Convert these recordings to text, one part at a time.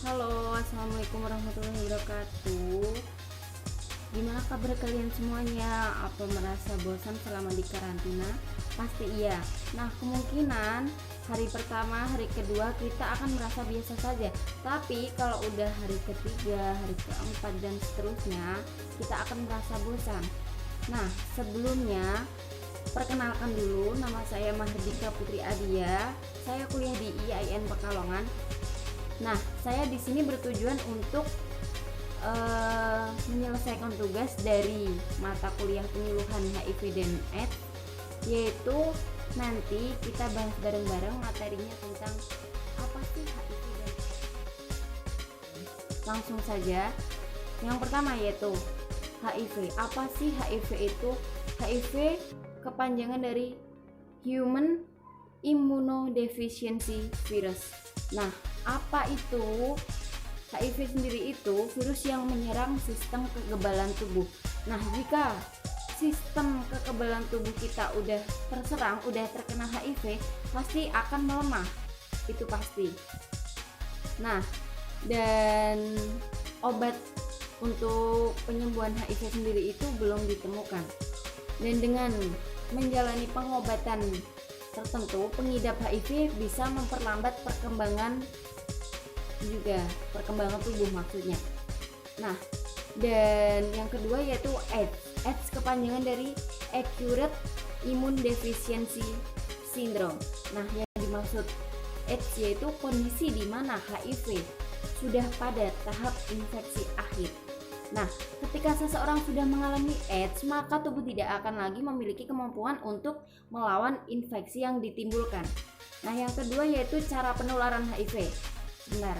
Halo, assalamualaikum warahmatullahi wabarakatuh. Gimana kabar kalian semuanya? Apa merasa bosan selama di karantina? Pasti iya. Nah, kemungkinan hari pertama, hari kedua kita akan merasa biasa saja. Tapi kalau udah hari ketiga, hari keempat dan seterusnya, kita akan merasa bosan. Nah, sebelumnya perkenalkan dulu, nama saya Mahardika Putri Adia. Saya kuliah di IAIN Pekalongan. Nah, saya di sini bertujuan untuk menyelesaikan tugas dari mata kuliah penyuluhan HIV dan AIDS, yaitu nanti kita bahas bareng-bareng materinya tentang apa sih HIV dan AIDS. Langsung saja. Yang pertama yaitu HIV. Apa sih HIV itu? HIV kepanjangan dari Human Immunodeficiency Virus. Nah, apa itu? HIV sendiri itu virus yang menyerang sistem kekebalan tubuh. Nah, jika sistem kekebalan tubuh kita udah terserang, udah terkena HIV, pasti akan melemah. Itu pasti. Nah, dan obat untuk penyembuhan HIV sendiri itu belum ditemukan. Dan dengan menjalani pengobatan tertentu, pengidap HIV bisa memperlambat perkembangan tubuh maksudnya. Nah, dan yang kedua yaitu AIDS. AIDS kepanjangan dari Acute Immune Deficiency Syndrome. Nah, yang dimaksud AIDS yaitu kondisi di mana HIV sudah pada tahap infeksi akhir. Nah, ketika seseorang sudah mengalami AIDS, maka tubuh tidak akan lagi memiliki kemampuan untuk melawan infeksi yang ditimbulkan. Nah, yang kedua yaitu cara penularan HIV. Benar.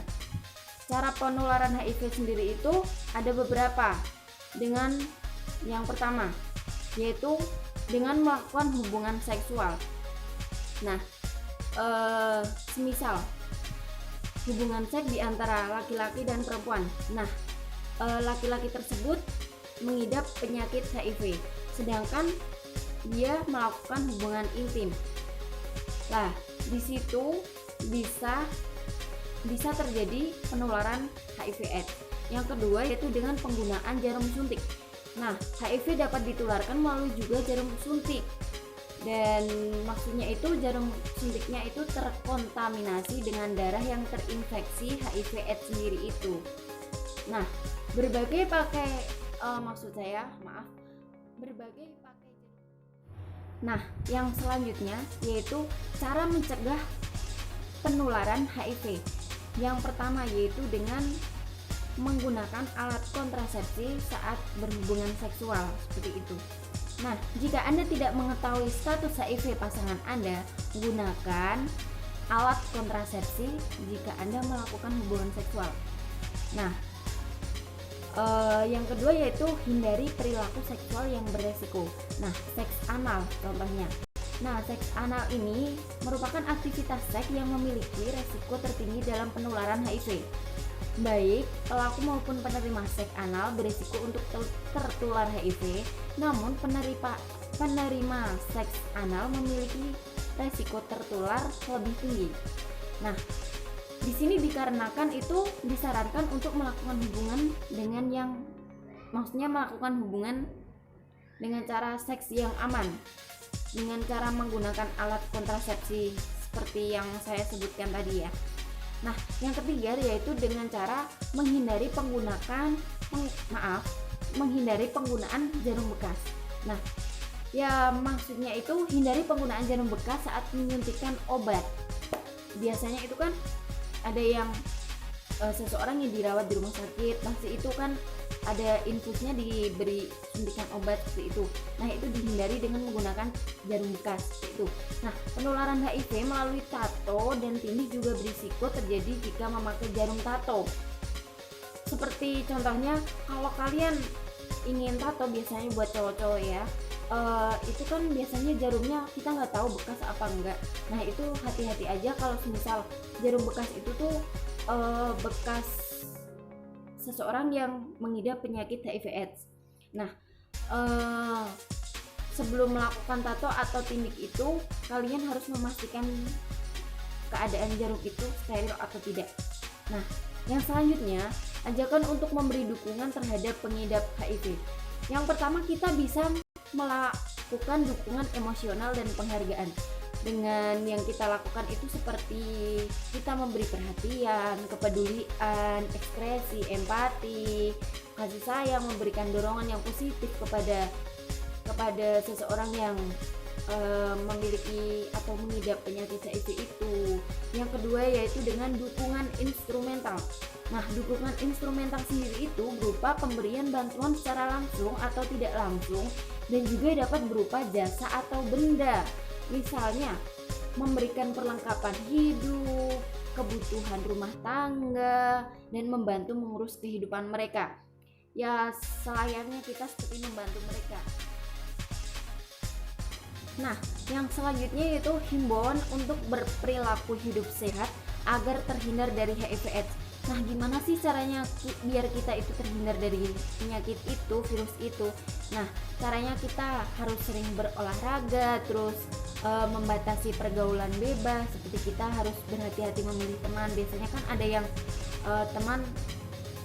Cara penularan HIV sendiri itu ada beberapa. Dengan yang pertama yaitu dengan melakukan hubungan seksual. Nah, semisal hubungan seks di antara laki-laki dan perempuan. Nah, laki-laki tersebut mengidap penyakit HIV, sedangkan dia melakukan hubungan intim. Nah, di situ bisa terjadi penularan HIV/AIDS. Yang kedua yaitu dengan penggunaan jarum suntik. Nah, HIV dapat ditularkan melalui juga jarum suntik. Dan maksudnya itu jarum suntiknya itu terkontaminasi dengan darah yang terinfeksi HIV/AIDS sendiri itu. Nah, berbagai Nah, yang selanjutnya yaitu cara mencegah penularan HIV. Yang pertama yaitu dengan menggunakan alat kontrasepsi saat berhubungan seksual, seperti itu. Nah, jika Anda tidak mengetahui status HIV pasangan Anda, gunakan alat kontrasepsi jika Anda melakukan hubungan seksual. Nah, yang kedua yaitu hindari perilaku seksual yang beresiko. Nah, seks anal contohnya. Nah, seks anal ini merupakan aktivitas seks yang memiliki resiko tertinggi dalam penularan HIV. Baik pelaku maupun penerima seks anal berisiko untuk tertular HIV, namun penerima seks anal memiliki resiko tertular lebih tinggi. Nah, di sini dikarenakan itu disarankan untuk melakukan hubungan melakukan hubungan dengan cara seks yang aman, dengan cara menggunakan alat kontrasepsi seperti yang saya sebutkan tadi ya. Nah, yang ketiga yaitu dengan cara menghindari penggunaan jarum bekas. Nah, ya maksudnya itu hindari penggunaan jarum bekas saat menyuntikkan obat. Biasanya itu kan ada yang seseorang yang dirawat di rumah sakit, pasti itu kan ada infusnya diberi suntikan obat seperti itu. Nah, itu dihindari dengan menggunakan jarum bekas seperti itu. Nah, penularan HIV melalui tato dan tindih juga berisiko terjadi jika memakai jarum tato. Seperti contohnya kalau kalian ingin tato, biasanya buat cowok-cowok ya, itu kan biasanya jarumnya kita nggak tahu bekas apa enggak. Nah, itu hati-hati aja kalau misal jarum bekas itu tuh bekas seseorang yang mengidap penyakit HIV/AIDS. Nah, sebelum melakukan tato atau tindik itu, kalian harus memastikan keadaan jarum itu steril atau tidak. Nah, yang selanjutnya, ajakan untuk memberi dukungan terhadap pengidap HIV. Yang pertama, kita bisa melakukan dukungan emosional dan penghargaan. Dengan yang kita lakukan itu seperti kita memberi perhatian, kepedulian, ekspresi, empati, kasih sayang, memberikan dorongan yang positif kepada seseorang yang memiliki atau mengidap penyakit HIV itu. Yang kedua yaitu dengan dukungan instrumental. Nah, dukungan instrumental sendiri itu berupa pemberian bantuan secara langsung atau tidak langsung, dan juga dapat berupa jasa atau benda. Misalnya, memberikan perlengkapan hidup, kebutuhan rumah tangga, dan membantu mengurus kehidupan mereka. Ya, selayaknya kita seperti membantu mereka. Nah, yang selanjutnya yaitu himbauan untuk berperilaku hidup sehat agar terhindar dari HIV/AIDS. Nah, gimana sih caranya biar kita itu terhindar dari penyakit itu, virus itu? Nah, caranya kita harus sering berolahraga, terus membatasi pergaulan bebas, seperti kita harus berhati-hati memilih teman. Biasanya kan ada yang teman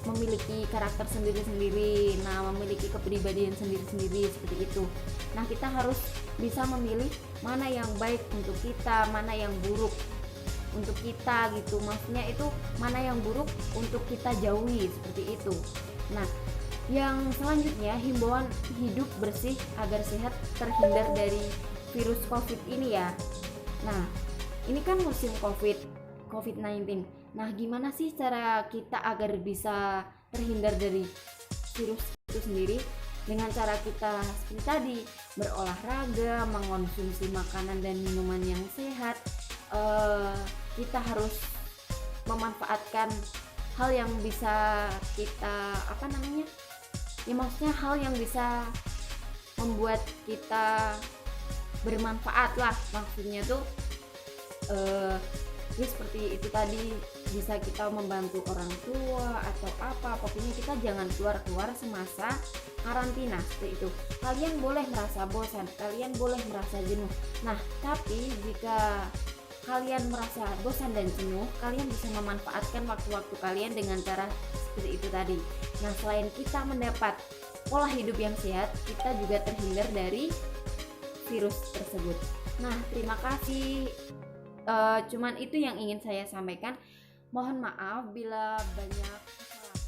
memiliki karakter sendiri-sendiri, nah memiliki kepribadian sendiri-sendiri seperti itu. Nah, kita harus bisa memilih mana yang baik untuk kita, mana yang buruk untuk kita gitu. Maksudnya itu mana yang buruk untuk kita jauhi, seperti itu. Nah, yang selanjutnya himbauan hidup bersih agar sehat terhindar dari virus COVID ini ya. Nah, ini kan musim COVID-19. Nah, gimana sih cara kita agar bisa terhindar dari virus itu sendiri? Dengan cara kita seperti tadi, berolahraga, mengonsumsi makanan dan minuman yang sehat. Kita harus memanfaatkan hal yang bisa kita ya maksudnya hal yang bisa membuat kita bermanfaat lah, maksudnya tuh ya seperti itu tadi, bisa kita membantu orang tua atau apa, pokoknya kita jangan keluar semasa karantina seperti itu. Kalian boleh merasa bosan, kalian boleh merasa jenuh. Nah, tapi jika kalian merasa bosan dan jenuh, kalian bisa memanfaatkan waktu-waktu kalian dengan cara seperti itu tadi. Nah, selain kita mendapat pola hidup yang sehat, kita juga terhindar dari virus tersebut. Nah, terima kasih. Cuman itu yang ingin saya sampaikan. Mohon maaf bila banyak kesalahan.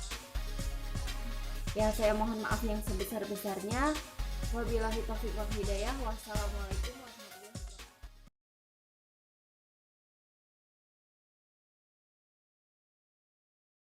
Ya, saya mohon maaf yang sebesar-besarnya. Wabillahi taufiq wal hidayah. Wassalamualaikum.